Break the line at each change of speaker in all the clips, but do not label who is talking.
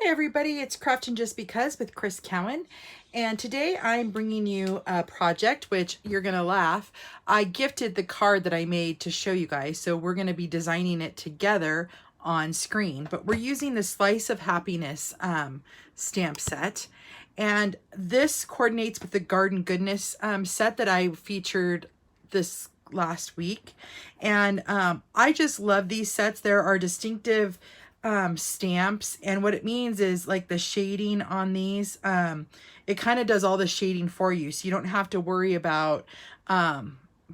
Hi everybody, it's Craftin Just Because with Chris Cowan, and today I'm bringing you a project which you're gonna laugh. I gifted the card that I made to show you guys, so we're gonna be designing it together on screen, but we're using the Slice of Happiness stamp set, and this coordinates with the Garden Goodness set that I featured this last week. And I just love these sets. There are distinctive stamps, and what it means is like the shading on these, it kind of does all the shading for you, so you don't have to worry about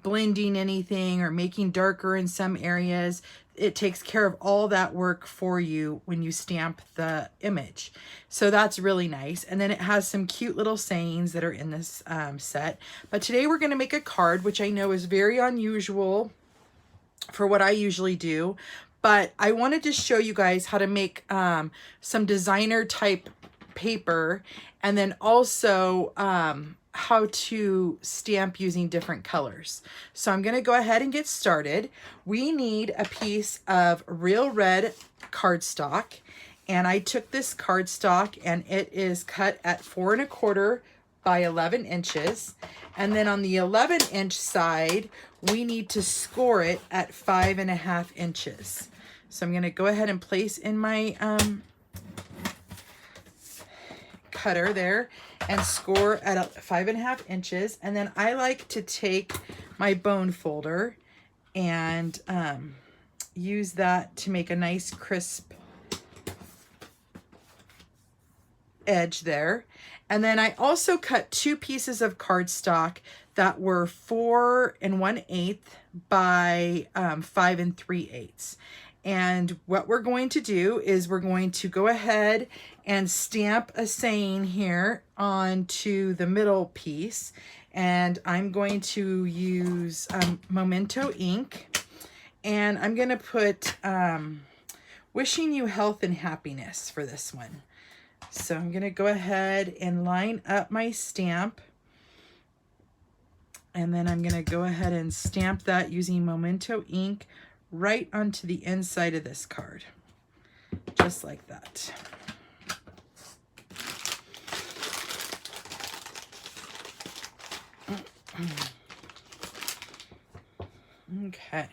blending anything or making darker in some areas. It takes care of all that work for you when you stamp the image. So that's really nice. And then it has some cute little sayings that are in this set. But today we're going to make a card, which I know is very unusual for what I usually do. But I wanted to show you guys how to make some designer type paper, and then also how to stamp using different colors. So I'm going to go ahead and get started. We need a piece of real red cardstock, and I took this cardstock and it is cut at 4 1/4 by 11 inches. And then on the 11-inch side, we need to score it at 5 1/2 inches. So I'm going to go ahead and place in my cutter there and score at 5 1/2 inches. And then I like to take my bone folder and use that to make a nice crisp edge there. And then I also cut 2 pieces of cardstock that were 4 1/8 by 5 3/8. And what we're going to do is we're going to go ahead and stamp a saying here onto the middle piece. And I'm going to use Memento ink. And I'm going to put wishing you health and happiness for this one. So I'm going to go ahead and line up my stamp. And then I'm going to go ahead and stamp that using Memento ink right onto the inside of this card, just like that. Okay.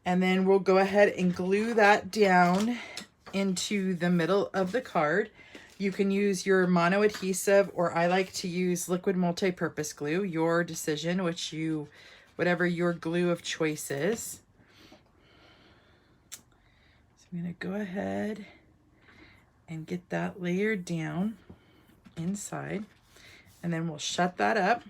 And then we'll go ahead and glue that down into the middle of the card. You can use your mono adhesive, or I like to use liquid multi-purpose glue, your decision, whatever your glue of choice is. So I'm going to go ahead and get that layered down inside, and then we'll shut that up.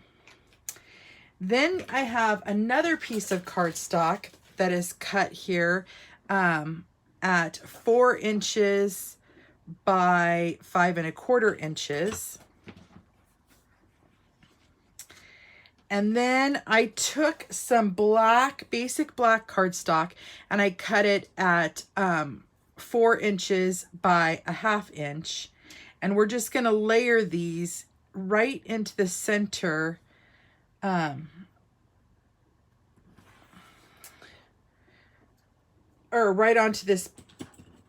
Then I have another piece of cardstock that is cut here at 4 inches by 5 1/4 inches. And then I took some basic black cardstock, and I cut it at 4 inches by 1/2 inch. And we're just going to layer these right into the center or right onto this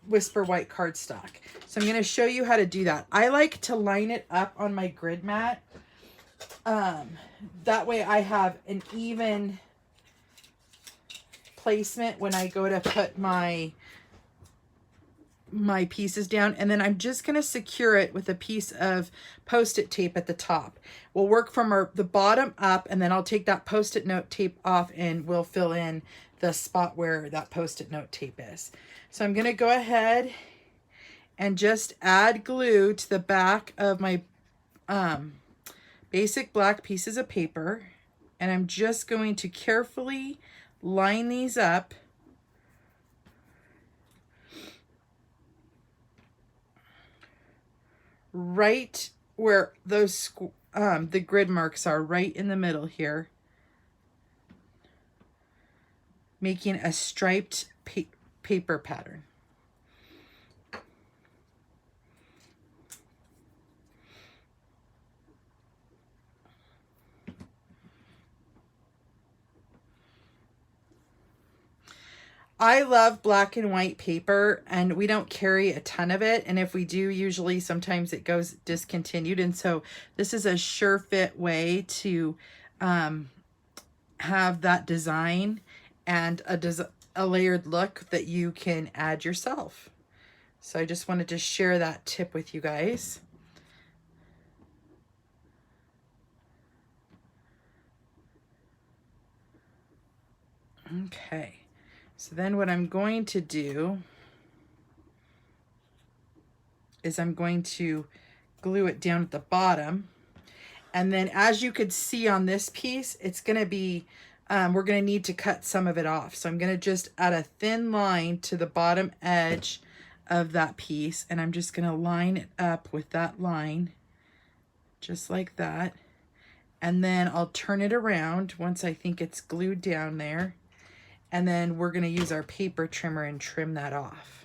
Whisper White cardstock. So I'm going to show you how to do that. I like to line it up on my grid mat. That way I have an even placement when I go to put my pieces down. And then I'm just going to secure it with a piece of Post-it tape at the top. We'll work from the bottom up, and then I'll take that Post-it note tape off and we'll fill in the spot where that Post-it note tape is. So I'm going to go ahead and just add glue to the back of my basic black pieces of paper, and I'm just going to carefully line these up right where those the grid marks are, right in the middle here, making a striped paper pattern. I love black and white paper, and we don't carry a ton of it. And if we do, usually sometimes it goes discontinued. And so this is a sure fit way to have that design and a layered look that you can add yourself. So I just wanted to share that tip with you guys. Okay, so then what I'm going to do is I'm going to glue it down at the bottom. And then as you could see on this piece, it's going to be, we're going to need to cut some of it off. So I'm going to just add a thin line to the bottom edge of that piece. And I'm just going to line it up with that line, just like that. And then I'll turn it around once I think it's glued down there. And then we're going to use our paper trimmer and trim that off.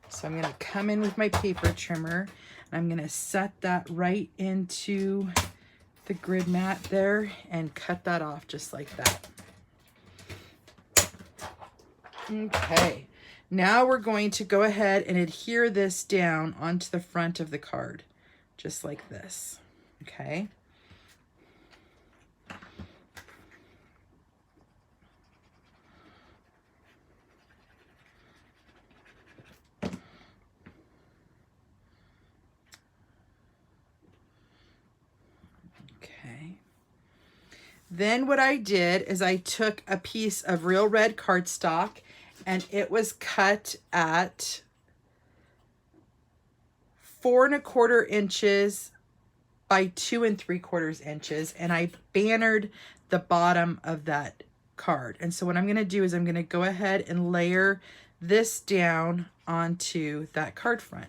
So I'm going to come in with my paper trimmer. And I'm going to set that right into the grid mat there and cut that off just like that. Okay, now we're going to go ahead and adhere this down onto the front of the card, just like this, okay? Then what I did is I took a piece of real red cardstock, and it was cut at 4 1/4 inches by 2 3/4 inches, and I bannered the bottom of that card. And so what I'm going to do is I'm going to go ahead and layer this down onto that card front.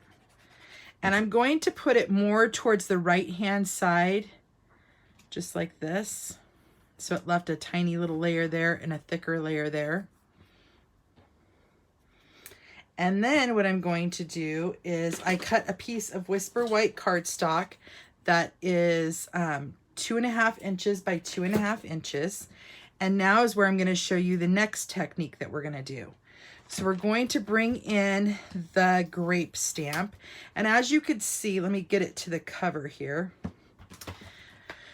And I'm going to put it more towards the right hand side, just like this. So it left a tiny little layer there and a thicker layer there. And then what I'm going to do is I cut a piece of Whisper White cardstock that is 2 1/2 inches by 2 1/2 inches. And now is where I'm going to show you the next technique that we're going to do. So we're going to bring in the grape stamp. And as you could see, let me get it to the cover here.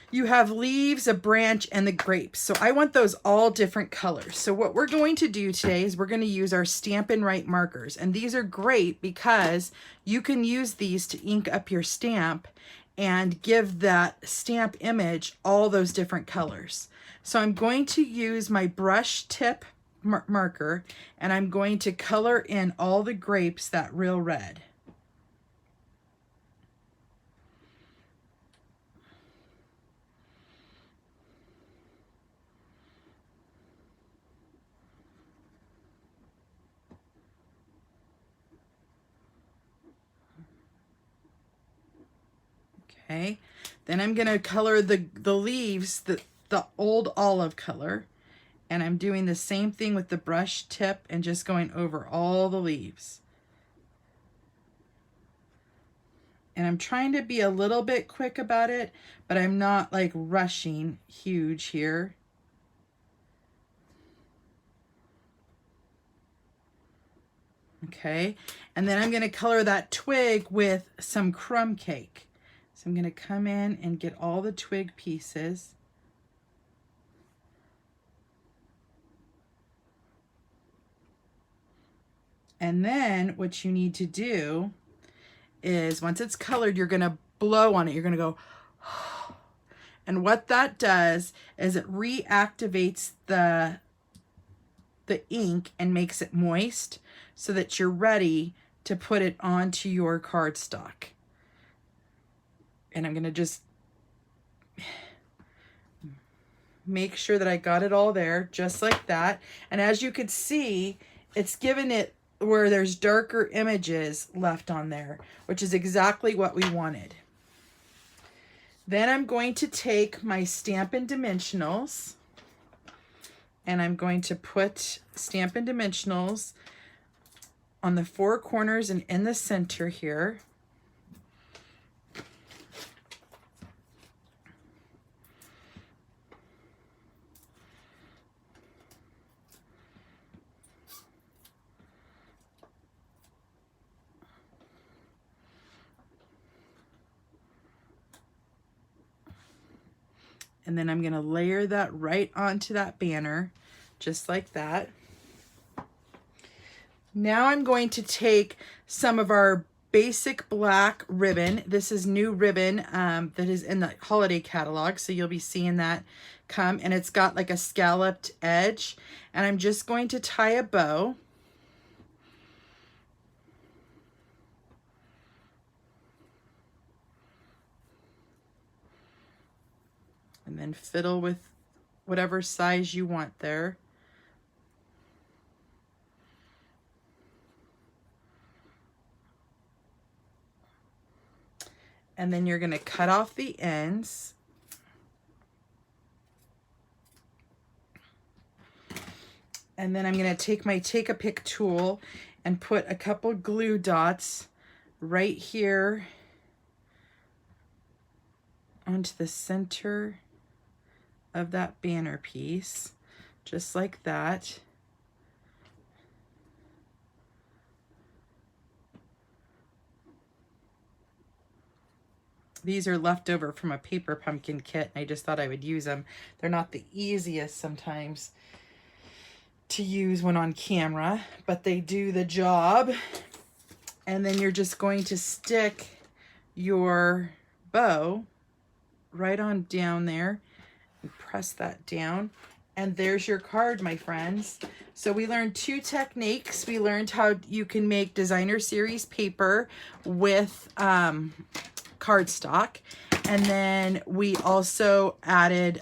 You have leaves, a branch, and the grapes. So I want those all different colors. So what we're going to do today is we're going to use our Stampin Write markers. And these are great because you can use these to ink up your stamp and give that stamp image all those different colors. So I'm going to use my brush tip marker, and I'm going to color in all the grapes that real red. Okay, then I'm going to color the leaves, the old olive color, and I'm doing the same thing with the brush tip and just going over all the leaves. And I'm trying to be a little bit quick about it, but I'm not like rushing huge here. Okay, and then I'm going to color that twig with some crumb cake. So I'm going to come in and get all the twig pieces. And then what you need to do is once it's colored, you're going to blow on it. You're going to go, and what that does is it reactivates the ink and makes it moist so that you're ready to put it onto your cardstock. And I'm going to just make sure that I got it all there, just like that. And as you could see, it's given it where there's darker images left on there, which is exactly what we wanted. Then I'm going to take my Stampin' Dimensionals, and I'm going to put Stampin' Dimensionals on the 4 corners and in the center here. And then I'm gonna layer that right onto that banner, just like that. Now I'm going to take some of our basic black ribbon. This is new ribbon that is in the holiday catalog, so you'll be seeing that come, and it's got like a scalloped edge, and I'm just going to tie a bow. And then fiddle with whatever size you want there. And then you're going to cut off the ends. And then I'm going to take my Take-A-Pick tool and put a couple glue dots right here onto the center of that banner piece, just like that. These are left over from a paper pumpkin kit, and I just thought I would use them. They're not the easiest sometimes to use when on camera, but they do the job. And then you're just going to stick your bow right on down there and press that down. And there's your card, my friends. So we learned 2 techniques. We learned how you can make designer series paper with cardstock. And then we also added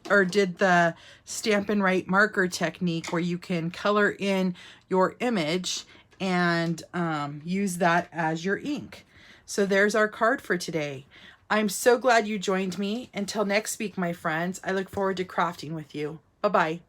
or did the Stampin Write marker technique where you can color in your image and use that as your ink. So there's our card for today. I'm so glad you joined me. Until next week, my friends, I look forward to crafting with you. Bye-bye.